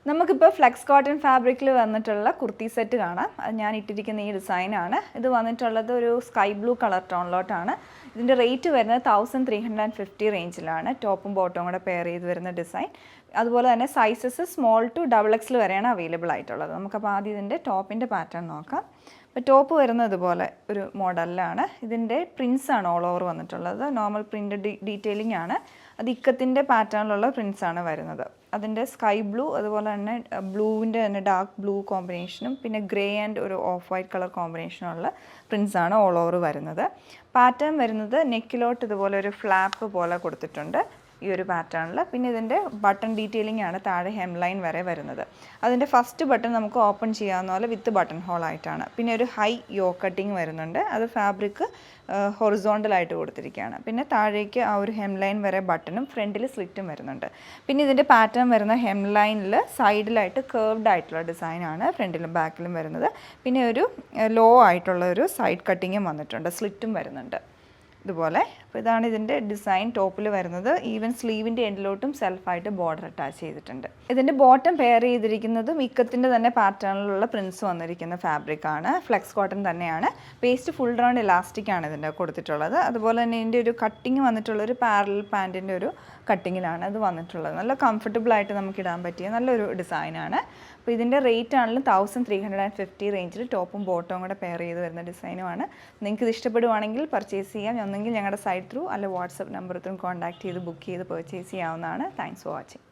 നമുക്കിപ്പോൾ flex cotton ഫാബ്രിക്കിൽ വന്നിട്ടുള്ള കുർത്തി സെറ്റ് കാണാം. അത് ഞാൻ ഇട്ടിരിക്കുന്ന ഈ ഡിസൈനാണ്. ഇത് വന്നിട്ടുള്ളത് ഒരു സ്കൈ ബ്ലൂ കളർ ടോണിലോട്ടാണ്. ഇതിൻ്റെ റേറ്റ് വരുന്നത് 1350 റേഞ്ചിലാണ്. ടോപ്പും ബോട്ടവും കൂടെ പെയർ ചെയ്ത് വരുന്ന ഡിസൈൻ. അതുപോലെ തന്നെ സൈസസ് സ്മോൾ ടു XXL വരെയാണ് അവൈലബിൾ ആയിട്ടുള്ളത്. നമുക്കപ്പോൾ ആദ്യം ഇതിൻ്റെ ടോപ്പിൻ്റെ പാറ്റേൺ നോക്കാം. അപ്പോൾ ടോപ്പ് വരുന്നത് ഇതുപോലെ ഒരു മോഡലിലാണ്. ഇതിൻ്റെ പ്രിൻസാണ് ഓൾ ഓവർ വന്നിട്ടുള്ളത്. നോർമൽ പ്രിൻ്റ് ഡീറ്റെയിലിംഗ് ആണ്. അത് ഇക്കത്തിൻ്റെ പാറ്റേണിലുള്ള പ്രിൻസാണ് വരുന്നത്. അതിൻ്റെ സ്കൈ ബ്ലൂ, അതുപോലെ തന്നെ ബ്ലൂവിൻ്റെ തന്നെ ഡാർക്ക് ബ്ലൂ കോമ്പിനേഷനും പിന്നെ ഗ്രേ ആൻഡ് ഒരു ഓഫ് വൈറ്റ് കളർ കോമ്പിനേഷനുള്ള പ്രിൻസാണ് ഓൾ ഓവർ വരുന്നത്. പാറ്റേൺ വരുന്നത് നെക്കിലോട്ട് ഇതുപോലെ ഒരു ഫ്ലാപ്പ് പോലെ കൊടുത്തിട്ടുണ്ട് ഈ ഒരു പാറ്റേണിൽ. പിന്നെ ഇതിൻ്റെ ബട്ടൺ ഡീറ്റെയിലിംഗ് ആണ് താഴെ ഹെം ലൈൻ വരെ വരുന്നത്. അതിൻ്റെ ഫസ്റ്റ് ബട്ടൺ നമുക്ക് ഓപ്പൺ ചെയ്യാവുന്ന പോലെ വിത്ത് ബട്ടൺ ഹോൾ ആയിട്ടാണ്. പിന്നെ ഒരു ഹൈ യോ കട്ടിങ് വരുന്നുണ്ട്. അത് ഫാബ്രിക് ഹൊറിസോണ്ടലായിട്ട് കൊടുത്തിരിക്കുകയാണ്. പിന്നെ താഴേക്ക് ആ ഒരു ഹെം ലൈൻ വരെ ബട്ടണും ഫ്രണ്ടിൽ സ്ലിറ്റും വരുന്നുണ്ട്. പിന്നെ ഇതിൻ്റെ പാറ്റേൺ വരുന്ന ഹെം ലൈനിൽ സൈഡിലായിട്ട് കേർവ്ഡ് ആയിട്ടുള്ള ഡിസൈനാണ് ഫ്രണ്ടിലും ബാക്കിലും വരുന്നത്. പിന്നെ ഒരു ലോ ആയിട്ടുള്ള ഒരു സൈഡ് കട്ടിങ്ങും വന്നിട്ടുണ്ട്, സ്ലിറ്റും വരുന്നുണ്ട് ഇതുപോലെ. അപ്പോൾ ഇതാണ് ഇതിൻ്റെ ഡിസൈൻ ടോപ്പിൽ വരുന്നത്. ഈവൻ സ്ലീവിൻ്റെ എൻഡിലോട്ടും സെൽഫായിട്ട് ബോർഡർ അറ്റാച്ച് ചെയ്തിട്ടുണ്ട്. ഇതിൻ്റെ ബോട്ടം പെയർ ചെയ്തിരിക്കുന്നതും ഇക്കത്തിൻ്റെ തന്നെ പാറ്റേണിലുള്ള പ്രിൻസ് വന്നിരിക്കുന്ന ഫാബ്രിക്കാണ്. ഫ്ലെക്സ് കോട്ടൺ തന്നെയാണ്. പേസ്റ്റ് ഫുൾ റൗണ്ട് ഇലാസ്റ്റിക് ആണ് ഇതിൻ്റെ കൊടുത്തിട്ടുള്ളത്. അതുപോലെ തന്നെ ഇതിൻ്റെ ഒരു കട്ടിങ് വന്നിട്ടുള്ളൊരു പാരലൽ പാൻറ്റിൻ്റെ ഒരു കട്ടിങ്ങിലാണ് അത് വന്നിട്ടുള്ളത്. നല്ല കംഫർട്ടബിളായിട്ട് നമുക്ക് ഇടാൻ പറ്റിയ നല്ലൊരു ഡിസൈനാണ്. അപ്പോൾ ഇതിൻ്റെ റേറ്റ് ആണെങ്കിലും 1350 റേഞ്ചിൽ ടോപ്പും ബോട്ടവും കൂടെ പെയർ ചെയ്ത് വരുന്ന ഡിസൈനുമാണ്. നിങ്ങൾക്ക് ഇത് ഇഷ്ടപ്പെടുവാണെങ്കിൽ പർച്ചേസ് ചെയ്യാം. ഒന്നെങ്കിൽ ഞങ്ങളുടെ സൈറ്റ് ത്രൂ അല്ല വാട്സപ്പ് നമ്പർ ത്രൂ കോൺടാക്ട് ചെയ്ത് ബുക്ക് ചെയ്ത് പർച്ചേസ് ചെയ്യാവുന്നതാണ്. Thanks for watching.